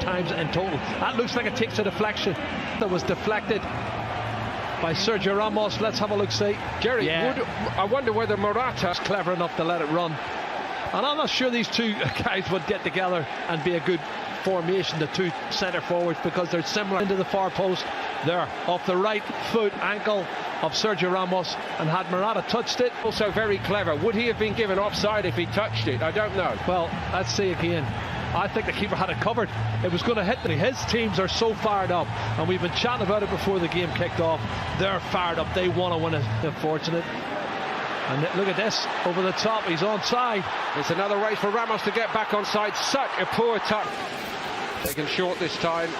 times in total. That looks like it takes a deflection. That was deflected by Sergio Ramos. Let's have a look, see. Jerry, I wonder whether Morata's clever enough to let it run. And I'm not sure these two guys would get together and be a good formation, the two centre forwards, because they're similar. Into the far post there, off the right foot ankle of Sergio Ramos, and had Morata touched it. Also very clever. Would he have been given offside if he touched it? I don't know. Well, let's see again. I think the keeper had it covered. It was going to hit them. His teams are so fired up, and we've been chatting about it before the game kicked off. They're fired up. They want to win it. Unfortunate. And look at this, over the top, he's onside. It's another race for Ramos to get back onside. Such a poor touch. Taken short this time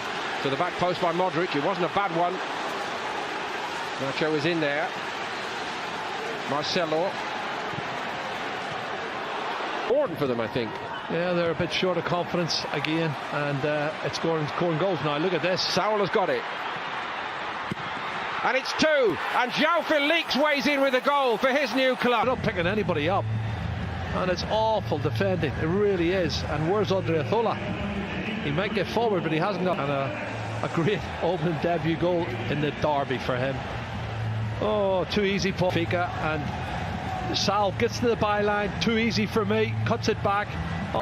to the back post by Madrid. It wasn't a bad one. Nacho is in there. Marcelo. Important for them, I think. Yeah, they're a bit short of confidence again, and it's scoring goals now. Look at this. Saul has got it. And it's 2, and João Felix weighs in with a goal for his new club. They're not picking anybody up, and it's awful defending. It really is. And where's Odriozola? He might get forward, but he hasn't got. And a great opening debut goal in the derby for him. Oh, too easy, Paul Fika, and Sal gets to the byline. Too easy for me. Cuts it back.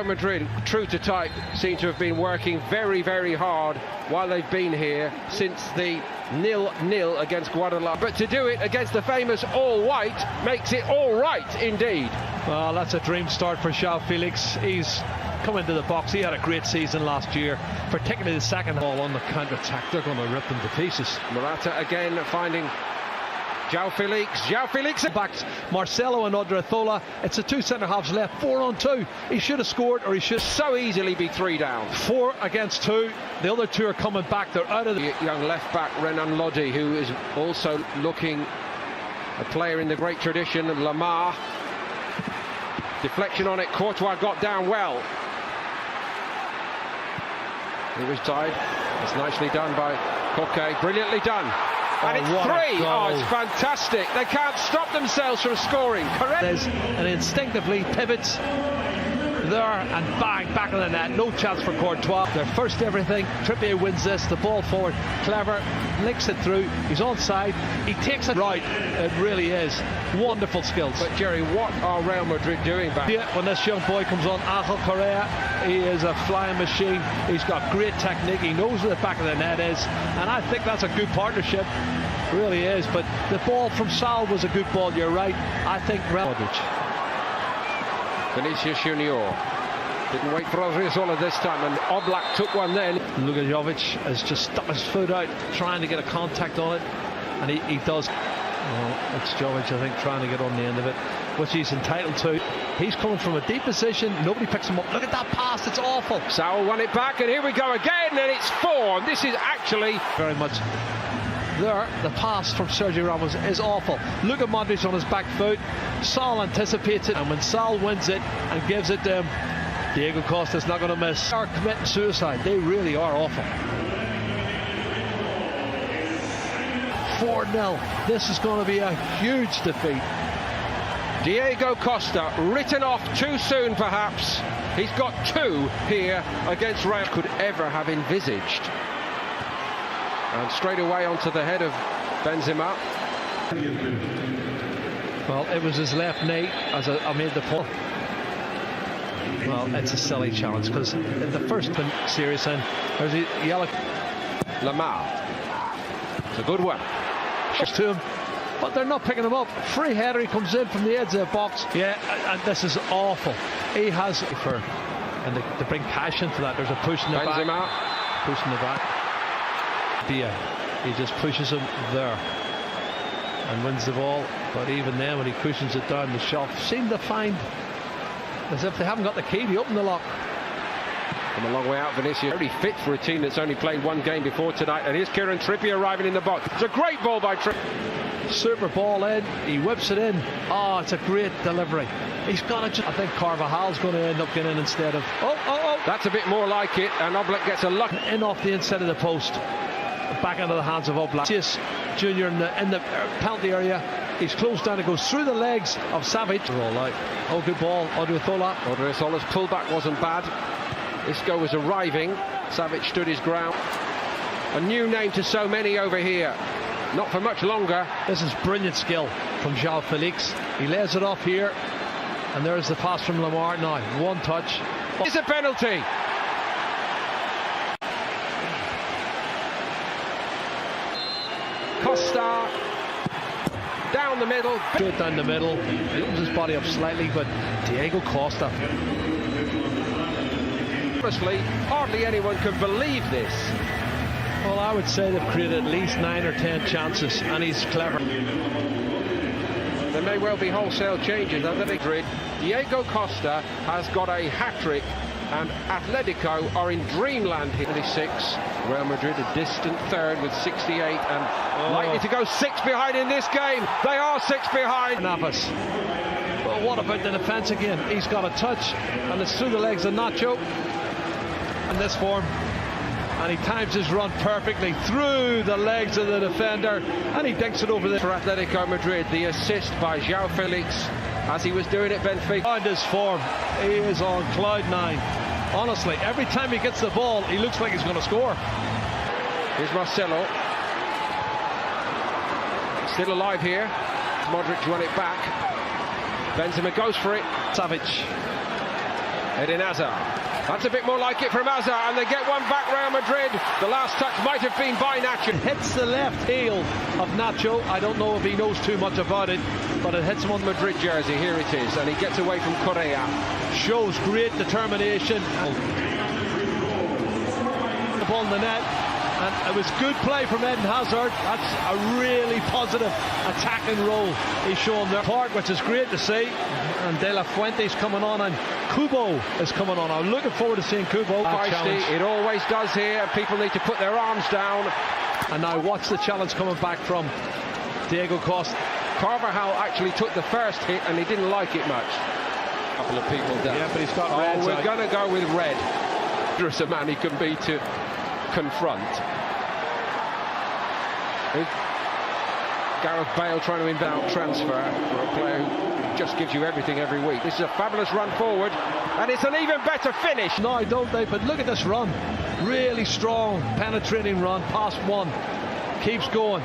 Madrid, true to type, seem to have been working very, very hard while they've been here since the 0-0 against Guadalajara. But to do it against the famous all-white makes it all right indeed. Well, that's a dream start for João Felix. He's come into the box. He had a great season last year, particularly the second ball on the counter-attack. They're going to rip them to pieces. Morata again finding João Felix backs Marcelo and Odriozola. It's the two centre-halves left, 4-on-2. He should have scored, or he should so easily be 3 down. 4 against 2. The other 2 are coming back. They're out of the young left-back Renan Lodi, who is also looking a player in the great tradition of Lamar. Deflection on it. Courtois got down well. It was tied. It's nicely done by Koke. Brilliantly done. And it's 3. Oh, it's fantastic. They can't stop themselves from scoring. Correct. And instinctively pivots there and bang, back of the net. No chance for Courtois. Their first everything. Trippier wins this. The ball forward. Clever. Links it through. He's onside. He takes it right. It really is. Wonderful skills. But Jerry, what are Real Madrid doing back? Yeah, when this young boy comes on, Angel Correa, he is a flying machine. He's got great technique. He knows where the back of the net is. And I think that's a good partnership. It really is. But the ball from Sal was a good ball. You're right. I think Real Madrid. Vinicius Junior didn't wait for Odriozola this time, and Oblak took one then. Lukajovic has just stuck his foot out, trying to get a contact on it, and he does. Well, it's Jovic, I think, trying to get on the end of it, which he's entitled to. He's coming from a deep position. Nobody picks him up. Look at that pass. It's awful. Saul won it back, and here we go again, and it's 4. And this is actually very much. There, the pass from Sergio Ramos is awful. Look at Modric on his back foot. Saul anticipates it, and when Saul wins it and gives it to him, Diego Costa's not going to miss. They are committing suicide. They really are awful. 4-0. This is going to be a huge defeat. Diego Costa, written off too soon perhaps. He's got 2 here against Real. Could ever have envisaged. And straight away onto the head of Benzema. Well, it was his left knee as I made the pull. Well, it's a silly challenge because in the first serious end, there's a yellow. Lamar. It's a good one. Just to him, but they're not picking him up. Free header, he comes in from the edge of the box. Yeah, and this is awful. He has for, and to bring passion to that. There's a push in the Benzema. back. Push in the back. Dia, he just pushes him there and wins the ball, but even then when he cushions it down the shelf, seem to find as if they haven't got the key to open the lock. From a long way out, Vinicius very fit for a team that's only played 1 game before tonight, and here's Kieran Trippier arriving in the box. It's a great ball by Trippier. Super ball in, he whips it in. Oh, it's a great delivery. He's got to. I think Carvajal's going to end up getting in instead of. Oh! That's a bit more like it, and Oblak gets a luck in off the inside of the post. Back into the hands of Oblak. Junior in the penalty area. He's closed down. It goes through the legs of Savic. All out. Oh, good ball. Odriozola. Odriozola's pullback wasn't bad. Isco was arriving. Savic stood his ground. A new name to so many over here. Not for much longer. This is brilliant skill from João Felix. He lays it off here, and there's the pass from Lamar. Now, one touch. It's a penalty. Costa down the middle. Straight down the middle. He opens his body up slightly, but Diego Costa. Honestly, hardly anyone can believe this. Well, I would say they've created at least 9 or 10 chances, and he's clever. There may well be wholesale changes under Madrid. Diego Costa has got a hat-trick, and Atlético are in dreamland here. 26. Real Madrid a distant third with 68, and likely to go 6 behind in this game. They are 6 behind. Navas. But what about the defence again? He's got a touch, and it's through the legs of Nacho. In this form. And he times his run perfectly through the legs of the defender, and he dinks it over there. For Atlético Madrid, the assist by João Felix, as he was doing at Benfica. On this form, he is on cloud 9. Honestly, every time he gets the ball, he looks like he's going to score. Here's Marcelo. Still alive here. Modric won it back. Benzema goes for it. Savic. Eden Hazard. That's a bit more like it from Hazard, and they get one back. Real Madrid. The last touch might have been by Nacho. It hits the left heel of Nacho. I don't know if he knows too much about it, but it hits him on the Madrid jersey. Here it is, and he gets away from Correa. Shows great determination. The ball in the net, and it was good play from Eden Hazard. That's a really positive attacking role he's shown there. Park, which is great to see, and De La Fuente's coming on, and Kubo is coming on. I'm looking forward to seeing Kubo. It always does here, and people need to put their arms down. And now watch the challenge coming back from Diego Costa. Carvajal actually took the first hit, and he didn't like it much. A couple of people down. Yeah, but he's got red. We're going to go with red. There's a man he can be to confront. Gareth Bale trying to inbound transfer for a player who just gives you everything every week. This is a fabulous run forward, and it's an even better finish. No, don't they? But look at this run. Really strong, penetrating run, past one. Keeps going.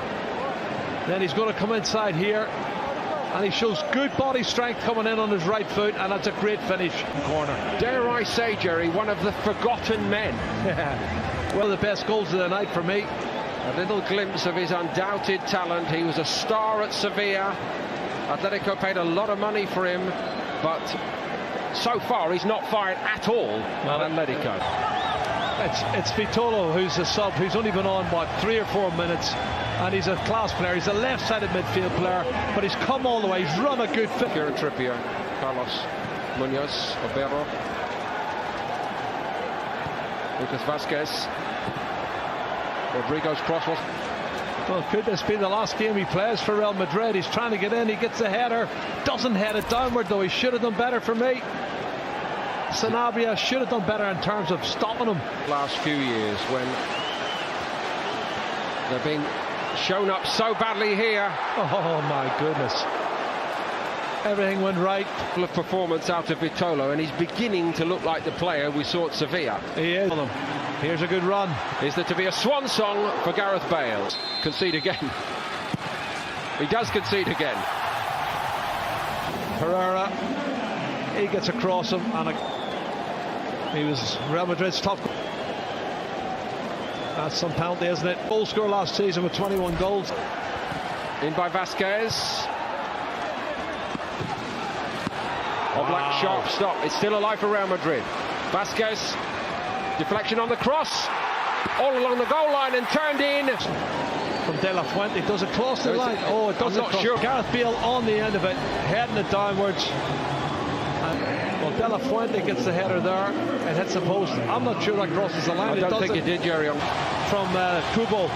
Then he's going to come inside here, and he shows good body strength coming in on his right foot, and that's a great finish. Corner. Dare I say, Jerry, one of the forgotten men. One of the best goals of the night for me. A little glimpse of his undoubted talent. He was a star at Sevilla. Atlético paid a lot of money for him, but so far he's not fired at all at Atlético. It's Vitolo who's a sub, who's only been on, what, 3 or 4 minutes, and he's a class player. He's a left-sided midfield player, but he's come all the way. He's run a good fit. Kieran Trippier, Carlos Munoz, Obero, Lucas Vazquez. Rodrigo's cross was... Well, could this be the last game he plays for Real Madrid? He's trying to get in, he gets the header, doesn't head it downward though. He should have done better for me. Sanabria should have done better in terms of stopping him. Last few years when they're being shown up so badly here. Oh my goodness. Everything went right. Full of performance out of Vitolo, and he's beginning to look like the player we saw at Sevilla. He is. Here's a good run. Is there to be a swan song for Gareth Bale? Concede again. He does concede again. Herrera, he gets across him, and he was Real Madrid's top. That's some penalty, isn't it? Goal scorer last season with 21 goals. In by Vazquez. Oblak, sharp stop. It's still alive for Real Madrid. Vazquez, deflection on the cross, all along the goal line and turned in. From De La Fuente, does it cross the line? Oh, it doesn't. I'm not sure. Gareth Bale on the end of it, heading it downwards. And, well, De La Fuente gets the header there. It hits the post. I'm not sure that crosses the line. I don't think it did, Jerry. From Kubo.